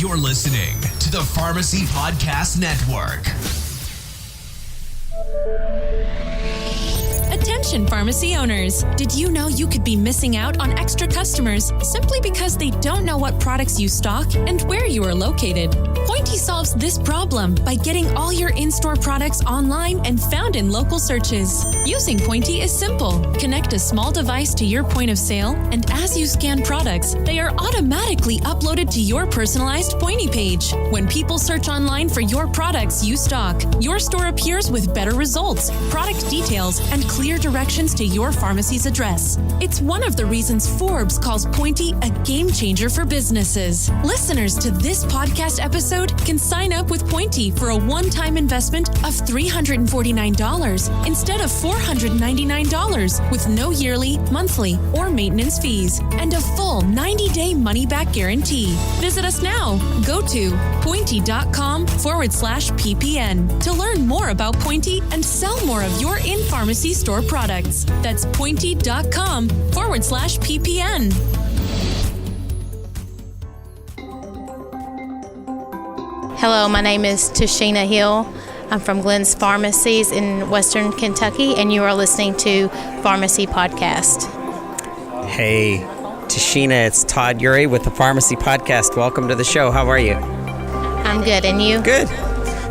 You're listening to the Pharmacy Podcast Network. Attention pharmacy owners. Did you know you could be missing out on extra customers simply because they don't know what products you stock and where you are located? Pointy solves this problem by getting all your in-store products online and found in local searches. Using Pointy is simple. Connect a small device to your point of sale, and as you scan products, they are automatically uploaded to your personalized Pointy page. When people search online for your products you stock, your store appears with better results, product details, and clear directions to your pharmacy's address. It's one of the reasons Forbes calls Pointy a game changer for businesses. Listeners to this podcast episode can sign up with Pointy for a one-time investment of $349 instead of $499 with no yearly, monthly, or maintenance fees and a full 90-day money-back guarantee. Visit us now. Go to pointy.com/PPN to learn more about Pointy and sell more of your in-pharmacy store products. That's pointy.com/PPN. Hello, my name is Tashina Hill. I'm from Glenn's Pharmacies in Western Kentucky, and you are listening to Pharmacy Podcast. Hey, Tashina, it's Todd Eury with the Pharmacy Podcast. Welcome to the show. How are you? I'm good, and you? Good.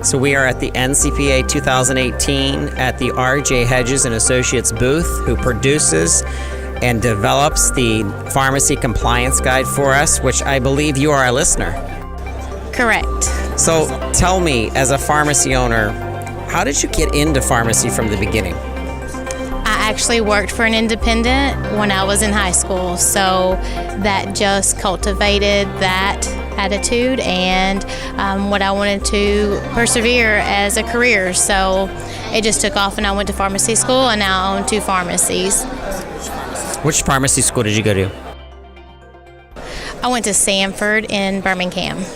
So we are at the NCPA 2018 at the R.J. Hedges and Associates booth, who produces and develops the Pharmacy Compliance Guide for us, which I believe you are a listener. Correct. So tell me, as a pharmacy owner, how did you get into pharmacy from the beginning? I actually worked for an independent when I was in high school, so that just cultivated that attitude and what I wanted to persevere as a career. So it just took off, and I went to pharmacy school, and now I own 2 pharmacies. Which pharmacy school did you go to? I went to Sanford in Birmingham.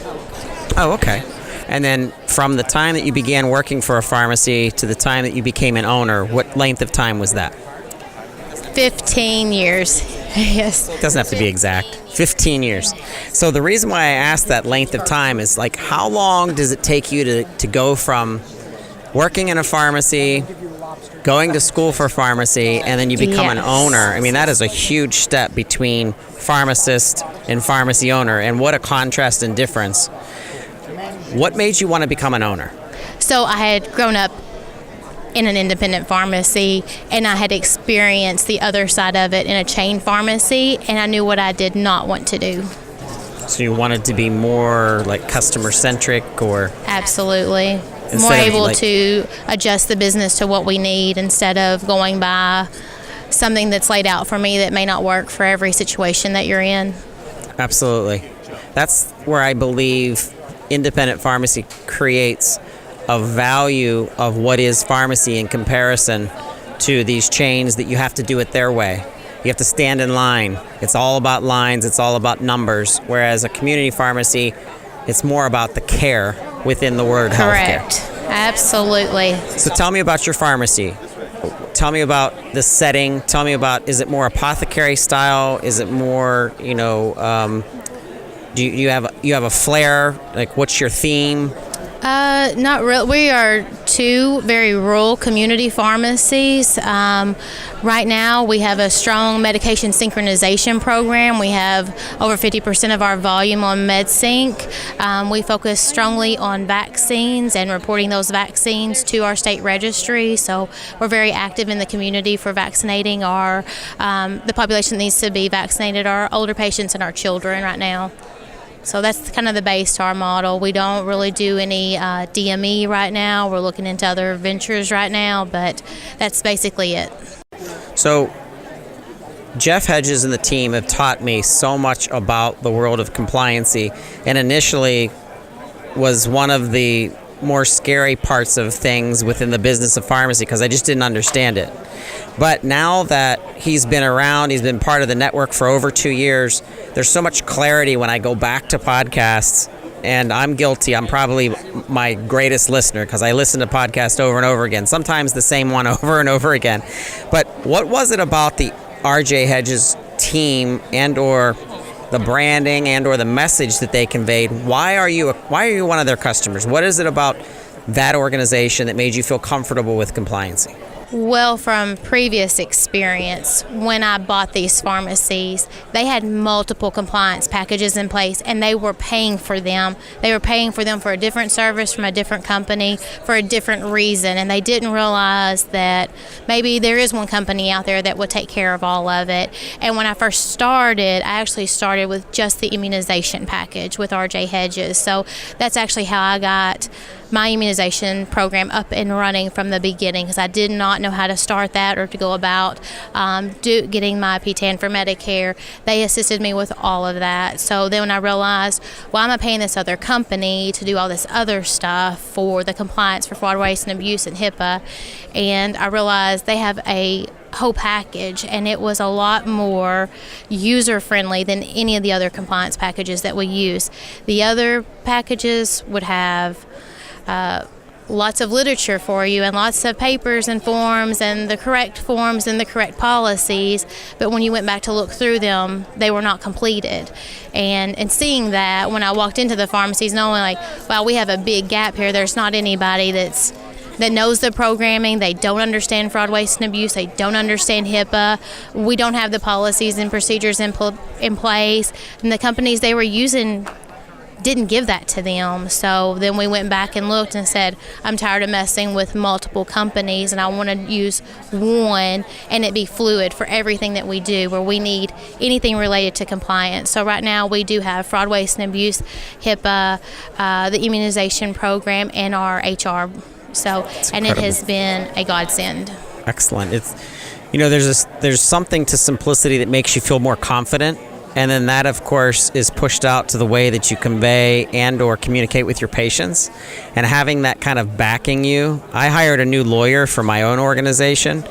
Oh, okay. And then from the time that you began working for a pharmacy to the time that you became an owner, what length of time was that? 15 years. Yes. Doesn't have to be exact. 15 years. So the reason why I asked that length of time is, like, how long does it take you to go from working in a pharmacy, going to school for pharmacy, and then you become an owner? I mean, that is a huge step between pharmacist and pharmacy owner, and what a contrast and difference. What made you want to become an owner? So I had grown up in an independent pharmacy, and I had experienced the other side of it in a chain pharmacy, and I knew what I did not want to do. So you wanted to be more like customer-centric, or? Absolutely. More able to adjust the business to what we need instead of going by something that's laid out for me that may not work for every situation that you're in. Absolutely. That's where I believe independent pharmacy creates a value of what is pharmacy in comparison to these chains that you have to do it their way. You have to stand in line. It's all about lines. It's all about numbers. Whereas a community pharmacy, it's more about the care within the word healthcare. Correct. Absolutely. So tell me about your pharmacy. Tell me about the setting. Tell me about, is it more apothecary style? Is it more, do you have a flair? Like, what's your theme? Not real. We are 2 very rural community pharmacies. Right now, we have a strong medication synchronization program. We have over 50% of our volume on MedSync. We focus strongly on vaccines and reporting those vaccines to our state registry. So we're very active in the community for vaccinating the population that needs to be vaccinated, our older patients and our children right now. So that's kind of the base to our model. We don't really do any DME right now. We're looking into other ventures right now, but that's basically it. So Jeff Hedges and the team have taught me so much about the world of compliancy, and initially was one of the more scary parts of things within the business of pharmacy because I just didn't understand it. But now that he's been around, he's been part of the network for over 2 years, there's so much clarity when I go back to podcasts, and I'm guilty. I'm probably my greatest listener because I listen to podcasts over and over again, sometimes the same one over and over again. But what was it about the R.J. Hedges team and or the branding and or the message that they conveyed. Why are you one of their customers? What is it about that organization that made you feel comfortable with compliancy? Well, from previous experience, when I bought these pharmacies, they had multiple compliance packages in place, and they were paying for them. They were paying for them for a different service from a different company for a different reason, and they didn't realize that maybe there is one company out there that would take care of all of it. And when I first started, I actually started with just the immunization package with RJ Hedges. So that's actually how I got my immunization program up and running from the beginning, because I did not know how to start that or to go about getting my PPN for Medicare. They assisted me with all of that. So then when I realized, why am I paying this other company to do all this other stuff for the compliance for fraud, waste, and abuse and HIPAA? And I realized they have a whole package, and it was a lot more user-friendly than any of the other compliance packages that we use. The other packages would have lots of literature for you and lots of papers and forms and the correct forms and the correct policies, but when you went back to look through them, they were not completed. And seeing that, when I walked into the pharmacies, knowing like, wow, we have a big gap here. There's not anybody that knows the programming. They don't understand fraud, waste, and abuse. They don't understand HIPAA. We don't have the policies and procedures in place. And the companies they were using didn't give that to them. So then we went back and looked and said, I'm tired of messing with multiple companies, and I want to use one and it be fluid for everything that we do, where we need anything related to compliance. So right now we do have fraud, waste, and abuse, HIPAA, the immunization program, and our HR. So, and it has been a godsend. Excellent. It's, there's something to simplicity that makes you feel more confident. And then that, of course, is pushed out to the way that you convey and or communicate with your patients. And having that kind of backing you. I hired a new lawyer for my own organization,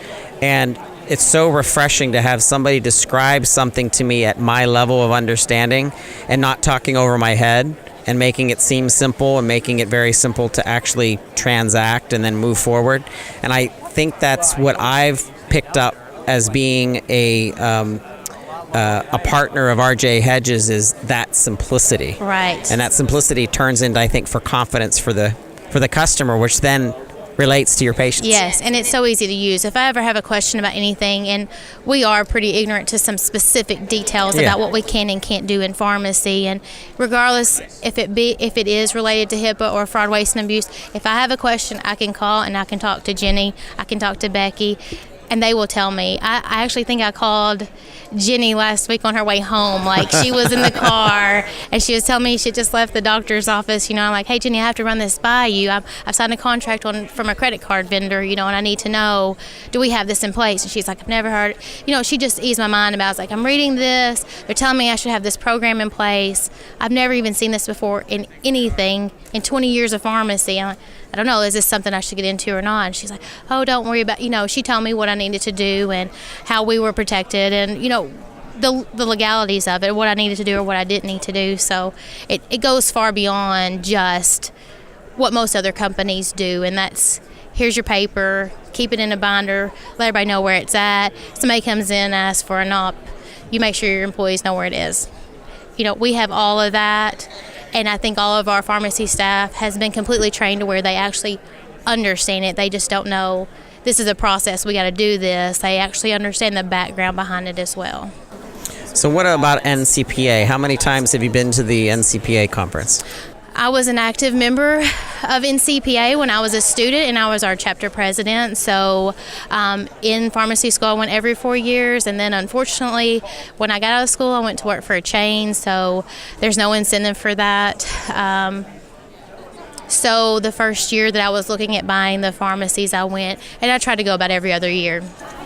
and it's so refreshing to have somebody describe something to me at my level of understanding and not talking over my head and making it seem simple and making it very simple to actually transact and then move forward. And I think that's what I've picked up as being a partner of RJ Hedges, is that simplicity. Right. And that simplicity turns into, I think, for confidence for the customer, which then relates to your patients. Yes, and it's so easy to use. If I ever have a question about anything, and we are pretty ignorant to some specific details about what we can and can't do in pharmacy, and regardless if it is related to HIPAA or fraud, waste, and abuse, if I have a question, I can call and I can talk to Jenny, I can talk to Becky, and they will tell me. I actually think I called Jenny last week on her way home. Like, she was in the car and she was telling me she just left the doctor's office. I'm like, hey, Jenny, I have to run this by you. I've signed a contract from a credit card vendor, and I need to know, do we have this in place? And she's like, I've never heard. She just eased my mind about it. I was like, I'm reading this. They're telling me I should have this program in place. I've never even seen this before in anything in 20 years of pharmacy. I'm like, I don't know, is this something I should get into or not? And she's like, oh, don't worry about, she told me what I needed to do and how we were protected and, the legalities of it, what I needed to do or what I didn't need to do. So it goes far beyond just what most other companies do. And that's, here's your paper, keep it in a binder, let everybody know where it's at. Somebody comes in, asks for a NOP, you make sure your employees know where it is. We have all of that. And I think all of our pharmacy staff has been completely trained to where they actually understand it. They just don't know this is a process, we got to do this. They actually understand the background behind it as well. So what about NCPA? How many times have you been to the NCPA conference? I was an active member of NCPA when I was a student, and I was our chapter president. So in pharmacy school, I went every 4 years, and then unfortunately, when I got out of school, I went to work for a chain, so there's no incentive for that. So the first year that I was looking at buying the pharmacies, I went, and I tried to go about every other year.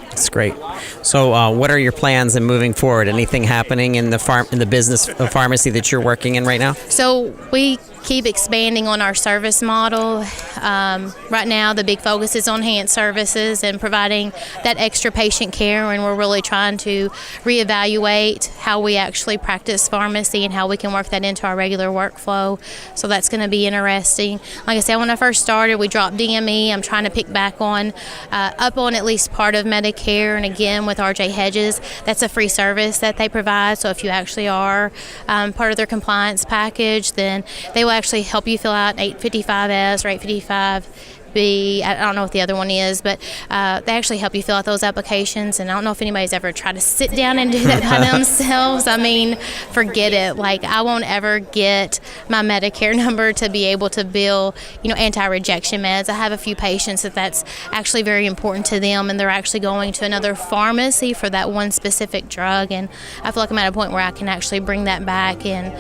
That's great. So what are your plans in moving forward? Anything happening in the business of pharmacy that you're working in right now? So we keep expanding on our service model. Right now, the big focus is on enhanced services and providing that extra patient care, and we're really trying to reevaluate how we actually practice pharmacy and how we can work that into our regular workflow. So that's going to be interesting. Like I said, when I first started, we dropped DME. I'm trying to pick back on up on at least part of Medicare. And again, with RJ Hedges, that's a free service that they provide. So if you actually are part of their compliance package, then they will actually help you fill out 855S or 855B. I don't know what the other one is, but they actually help you fill out those applications. And I don't know if anybody's ever tried to sit down and do that by themselves. I mean, forget it. Like, I won't ever get my Medicare number to be able to bill, anti-rejection meds. I have a few patients that's actually very important to them, and they're actually going to another pharmacy for that one specific drug. And I feel like I'm at a point where I can actually bring that back and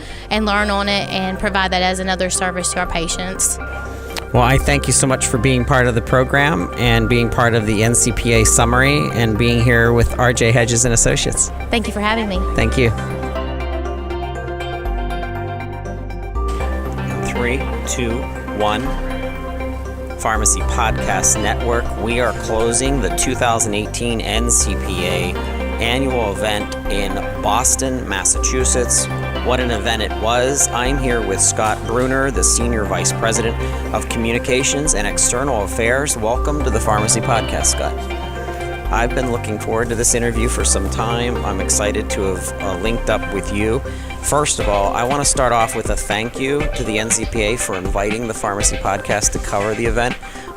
learn on it and provide that as another service to our patients. Well, I thank you so much for being part of the program and being part of the NCPA summary and being here with RJ Hedges and Associates. Thank you for having me. Thank you. 3, 2, 1. Pharmacy Podcast Network. We are closing the 2018 NCPA Annual Event in Boston, Massachusetts. What an event it was. I'm here with Scott Brunner, the Senior Vice President of Communications and External Affairs. Welcome to the Pharmacy Podcast, Scott. I've been looking forward to this interview for some time. I'm excited to have linked up with you. First of all, I want to start off with a thank you to the NCPA for inviting the Pharmacy Podcast to cover the event.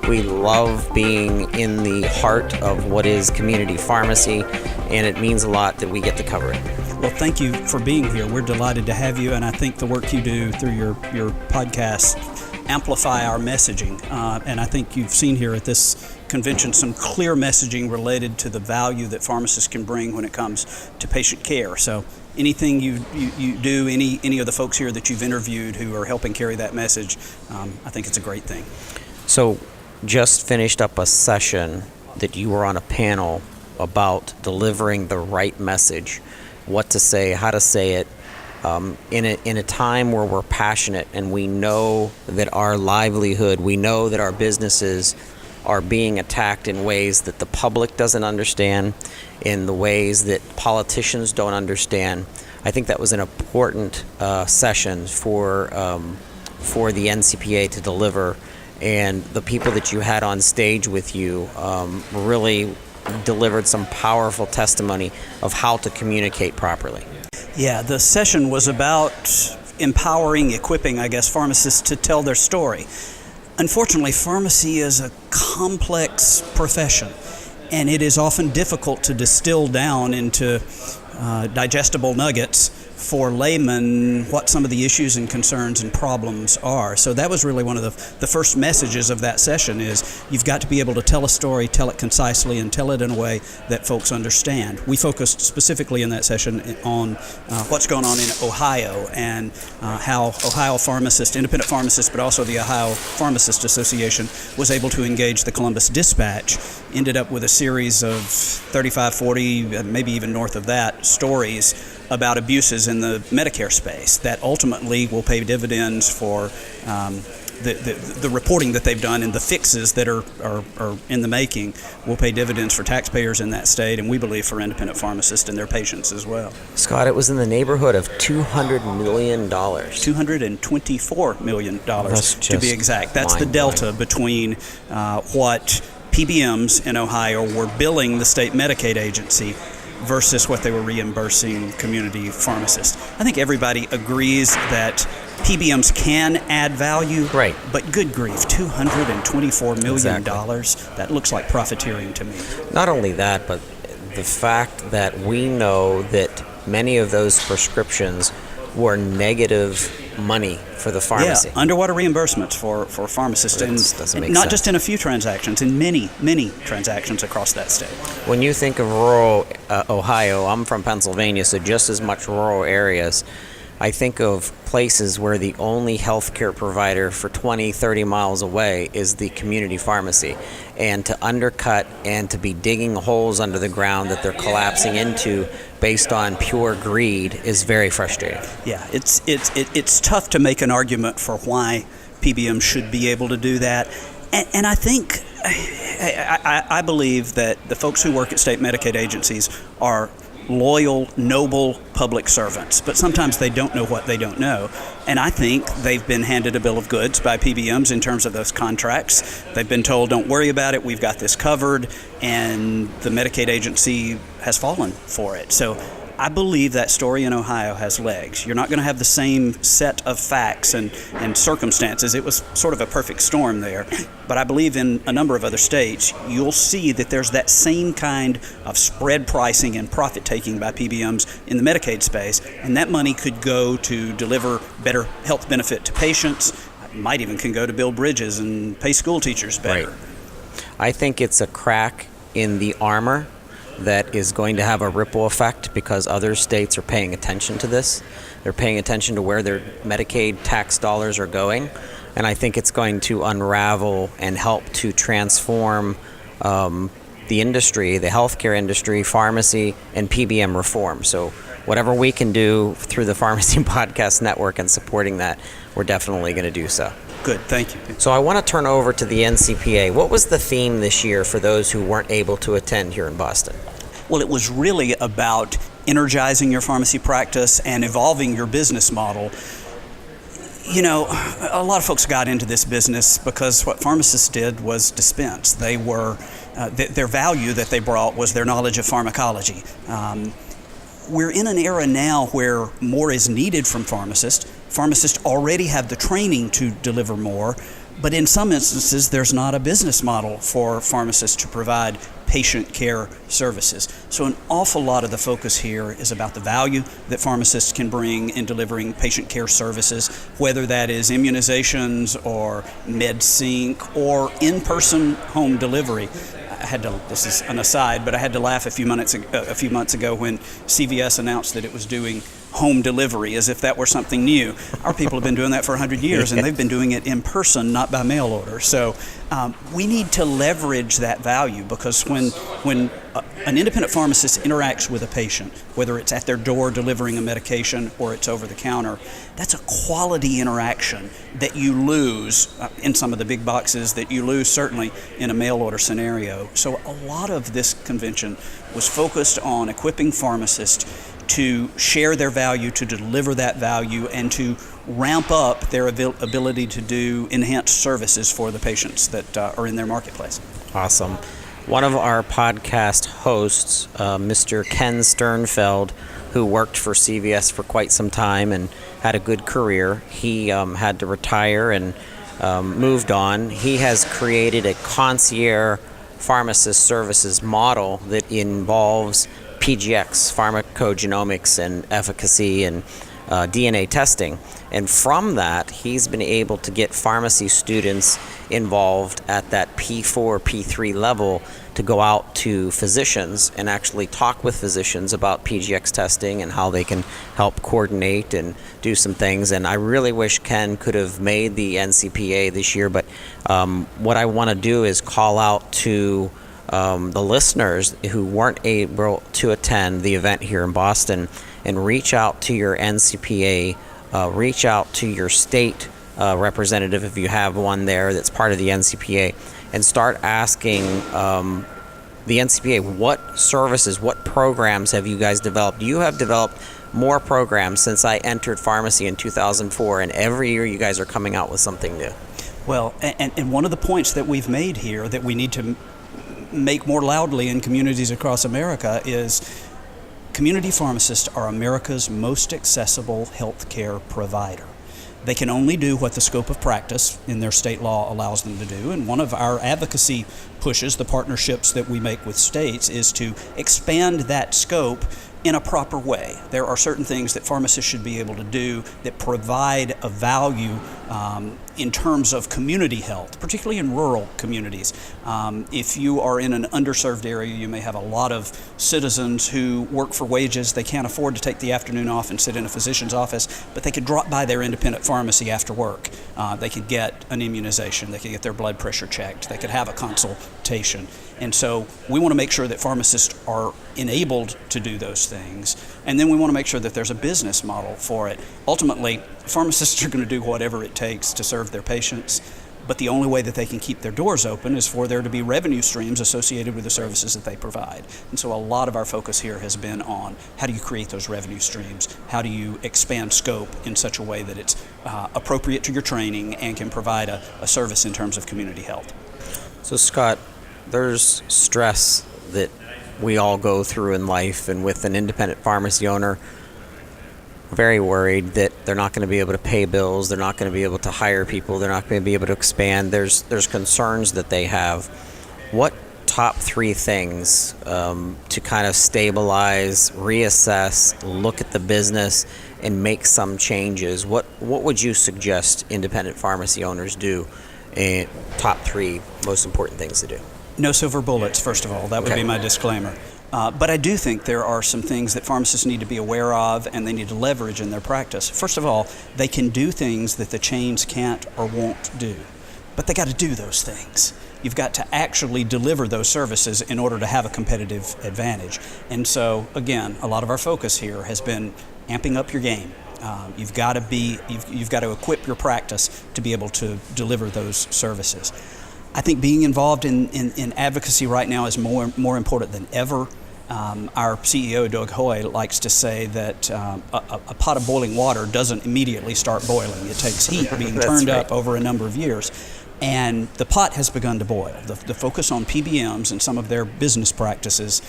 We love being in the heart of what is community pharmacy, and it means a lot that we get to cover it. Well, thank you for being here. We're delighted to have you, and I think the work you do through your podcast amplify our messaging. And I think you've seen here at this convention some clear messaging related to the value that pharmacists can bring when it comes to patient care. So anything you do, any of the folks here that you've interviewed who are helping carry that message, I think it's a great thing. So just finished up a session that you were on a panel about delivering the right message, what to say, how to say it, in a time where we're passionate and we know that our livelihood, we know that our businesses are being attacked in ways that the public doesn't understand, in the ways that politicians don't understand. I think that was an important session for the NCPA to deliver, and the people that you had on stage with you really delivered some powerful testimony of how to communicate properly. Yeah, the session was about empowering, equipping, pharmacists to tell their story. Unfortunately, pharmacy is a complex profession, and it is often difficult to distill down into digestible nuggets for laymen what some of the issues and concerns and problems are. So that was really one of the first messages of that session is you've got to be able to tell a story, tell it concisely, and tell it in a way that folks understand. We focused specifically in that session on what's going on in Ohio and how Ohio pharmacists, independent pharmacists, but also the Ohio Pharmacist Association was able to engage the Columbus Dispatch, ended up with a series of 35, 40, maybe even north of that, stories about abuses in the Medicare space that ultimately will pay dividends for the reporting that they've done and the fixes that are in the making will pay dividends for taxpayers in that state, and we believe for independent pharmacists and their patients as well. Scott, it was in the neighborhood of $200 million. $224 million to be exact. That's the delta between what PBMs in Ohio were billing the state Medicaid agency versus what they were reimbursing community pharmacists. I think everybody agrees that PBMs can add value, right? But good grief, $224 million, that looks like profiteering to me. Not only that, but the fact that we know that many of those prescriptions were negative money for the pharmacy. Yeah, underwater reimbursements for pharmacists, and not just in a few transactions, in many transactions across that state. When you think of rural Ohio, I'm from Pennsylvania, so just as much rural areas, I think of places where the only healthcare provider for 20, 30 miles away is the community pharmacy. And to undercut and to be digging holes under the ground that they're collapsing into based on pure greed is very frustrating. Yeah, it's tough to make an argument for why PBM should be able to do that. And I think, I believe that the folks who work at state Medicaid agencies are loyal, noble public servants, but sometimes they don't know what they don't know. And I think they've been handed a bill of goods by PBMs in terms of those contracts. They've been told, don't worry about it, we've got this covered, and the Medicaid agency has fallen for it. So I believe that story in Ohio has legs. You're not going to have the same set of facts and circumstances. It was sort of a perfect storm there. But I believe in a number of other states, you'll see that there's that same kind of spread pricing and profit taking by PBMs in the Medicaid space. And that money could go to deliver better health benefit to patients. It might even can go to build bridges and pay school teachers better. Right. I think it's a crack in the armor that is going to have a ripple effect because other states are paying attention to this. They're paying attention to where their Medicaid tax dollars are going. And I think it's going to unravel and help to transform the industry, the healthcare industry, pharmacy, and PBM reform. So whatever we can do through the Pharmacy Podcast Network and supporting that, we're definitely going to do so. Good, thank you. So I want to turn over to the NCPA. What was the theme this year for those who weren't able to attend here in Boston? Well, it was really about energizing your pharmacy practice and evolving your business model. You know, a lot of folks got into this business because what pharmacists did was dispense. They were, their value that they brought was their knowledge of pharmacology. We're in an era now where more is needed from pharmacists. Pharmacists already have the training to deliver more, but in some instances, there's not a business model for pharmacists to provide patient care services. So an awful lot of the focus here is about the value that pharmacists can bring in delivering patient care services, whether that is immunizations or MedSync or in-person home delivery. This is an aside, but I had to laugh a few months ago when CVS announced that it was doing home delivery as if that were something new. Our people have been doing that for 100 years, and they've been doing it in person, not by mail order. So we need to leverage that value because when an independent pharmacist interacts with a patient, whether it's at their door delivering a medication or it's over the counter, that's a quality interaction that you lose in some of the big boxes, that you lose certainly in a mail order scenario. So a lot of this convention was focused on equipping pharmacists to share their value, to deliver that value, and to ramp up their ability to do enhanced services for the patients that are in their marketplace. Awesome. One of our podcast hosts, Mr. Ken Sternfeld, who worked for CVS for quite some time and had a good career, he had to retire and moved on. He has created a concierge pharmacist services model that involves PGX, pharmacogenomics and efficacy and DNA testing. And from that, he's been able to get pharmacy students involved at that P4, P3 level to go out to physicians and actually talk with physicians about PGX testing and how they can help coordinate and do some things. And I really wish Ken could have made the NCPA this year, but what I want to do is call out to the listeners who weren't able to attend the event here in Boston and reach out to your NCPA, reach out to your state representative if you have one there that's part of the NCPA, and start asking the NCPA, what services, what programs have you guys developed? You have developed more programs since I entered pharmacy in 2004, and every year you guys are coming out with something new. Well, and one of the points that we've made here that we need to make more loudly in communities across America is community pharmacists are America's most accessible healthcare provider. They can only do what the scope of practice in their state law allows them to do, and one of our advocacy pushes, the partnerships that we make with states, is to expand that scope in a proper way. There are certain things that pharmacists should be able to do that provide a value in terms of community health, particularly in rural communities. If you are in an underserved area, you may have a lot of citizens who work for wages. They can't afford to take the afternoon off and sit in a physician's office, but they could drop by their independent pharmacy after work. They could get an immunization. They could get their blood pressure checked. They could have a consultation. And so we want to make sure that pharmacists are enabled to do those things. And then we want to make sure that there's a business model for it. Ultimately, pharmacists are going to do whatever it takes to serve their patients. But the only way that they can keep their doors open is for there to be revenue streams associated with the services that they provide. And so a lot of our focus here has been on how do you create those revenue streams? How do you expand scope in such a way that it's appropriate to your training and can provide a service in terms of community health? So Scott, there's stress that we all go through in life, and with an independent pharmacy owner, very worried that they're not going to be able to pay bills, they're not going to be able to hire people, they're not going to be able to expand. There's concerns that they have. What top 3 things to kind of stabilize, reassess, look at the business, and make some changes? What would you suggest independent pharmacy owners do? Top 3 most important things to do. No silver bullets, first of all. That would be my disclaimer. But I do think there are some things that pharmacists need to be aware of and they need to leverage in their practice. First of all, they can do things that the chains can't or won't do. But they got to do those things. You've got to actually deliver those services in order to have a competitive advantage. And so, again, a lot of our focus here has been amping up your game. You've got to equip your practice to be able to deliver those services. I think being involved in advocacy right now is more important than ever. Our CEO, Doug Hoy, likes to say that a pot of boiling water doesn't immediately start boiling. It takes heat being turned up over a number of years. And the pot has begun to boil. The focus on PBMs and some of their business practices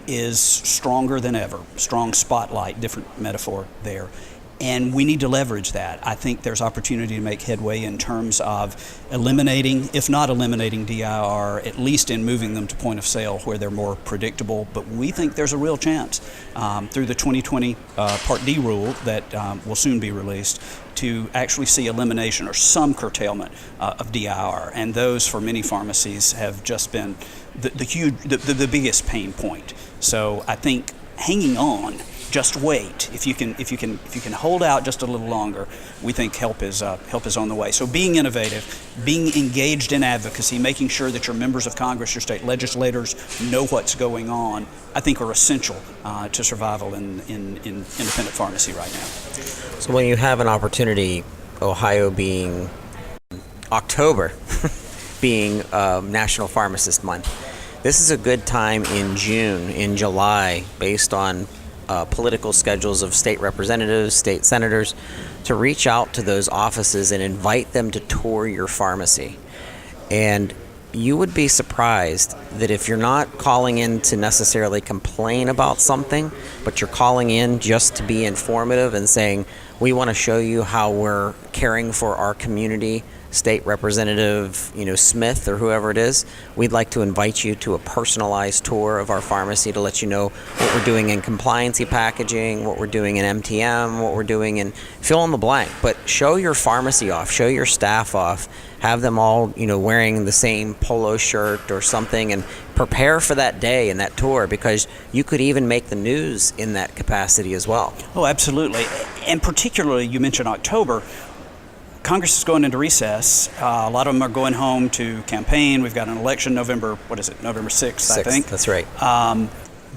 is stronger than ever. Strong spotlight, different metaphor there. And we need to leverage that. I think there's opportunity to make headway in terms of eliminating, if not eliminating DIR, at least in moving them to point of sale where they're more predictable. But we think there's a real chance through the 2020 Part D rule that will soon be released to actually see elimination or some curtailment of DIR. And those, for many pharmacies, have just been the biggest pain point. So I think hanging on, just wait. If you can hold out just a little longer, we think help is on the way. So being innovative, being engaged in advocacy, making sure that your members of Congress, your state legislators know what's going on, I think are essential to survival in independent pharmacy right now. So when you have an opportunity, Ohio being October, being National Pharmacist Month, this is a good time in June, in July, based on political schedules of state representatives, state senators, to reach out to those offices and invite them to tour your pharmacy. And you would be surprised that if you're not calling in to necessarily complain about something, but you're calling in just to be informative and saying, we want to show you how we're caring for our community, State Representative, Smith or whoever it is, we'd like to invite you to a personalized tour of our pharmacy to let you know what we're doing in compliancy packaging, what we're doing in MTM, what we're doing in fill in the blank. But show your pharmacy off, show your staff off, have them all, wearing the same polo shirt or something, and prepare for that day and that tour, because you could even make the news in that capacity as well. Oh, absolutely. And particularly, you mentioned October. Congress is going into recess. A lot of them are going home to campaign. We've got an election November 6th, I think. That's right.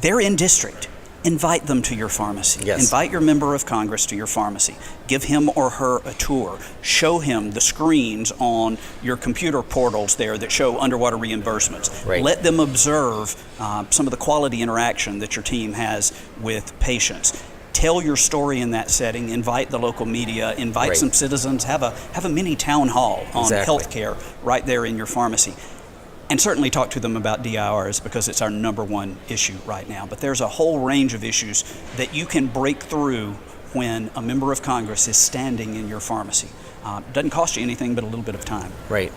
They're in district. Invite them to your pharmacy. Yes. Invite your member of Congress to your pharmacy. Give him or her a tour. Show him the screens on your computer portals there that show underwater reimbursements. Right. Let them observe some of the quality interaction that your team has with patients. Tell your story in that setting. Invite the local media. Invite Right. some citizens. Have a mini town hall on Exactly. healthcare right there in your pharmacy. And certainly talk to them about DIRs, because it's our number one issue right now. But there's a whole range of issues that you can break through when a member of Congress is standing in your pharmacy. Doesn't cost you anything but a little bit of time. Right.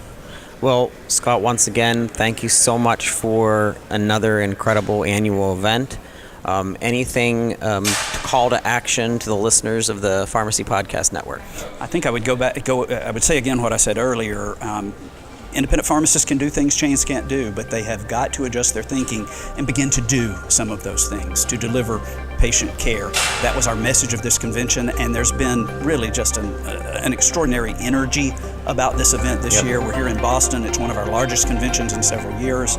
Well, Scott, once again, thank you so much for another incredible annual event. Anything call to action to the listeners of the Pharmacy Podcast Network? I think I would I would say again what I said earlier. Independent pharmacists can do things chains can't do, but they have got to adjust their thinking and begin to do some of those things to deliver patient care. That was our message of this convention, and there's been really just an extraordinary energy about this event this year. We're here in Boston. It's one of our largest conventions in several years.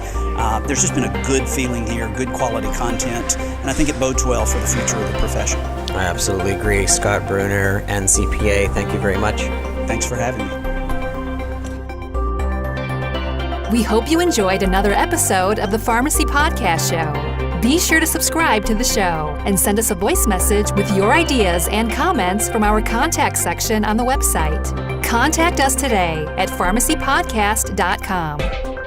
There's just been a good feeling here, good quality content, and I think it bodes well for the future of the profession. I absolutely agree. Scott Brunner, NCPA, thank you very much. Thanks for having me. We hope you enjoyed another episode of the Pharmacy Podcast Show. Be sure to subscribe to the show and send us a voice message with your ideas and comments from our contact section on the website. Contact us today at pharmacypodcast.com.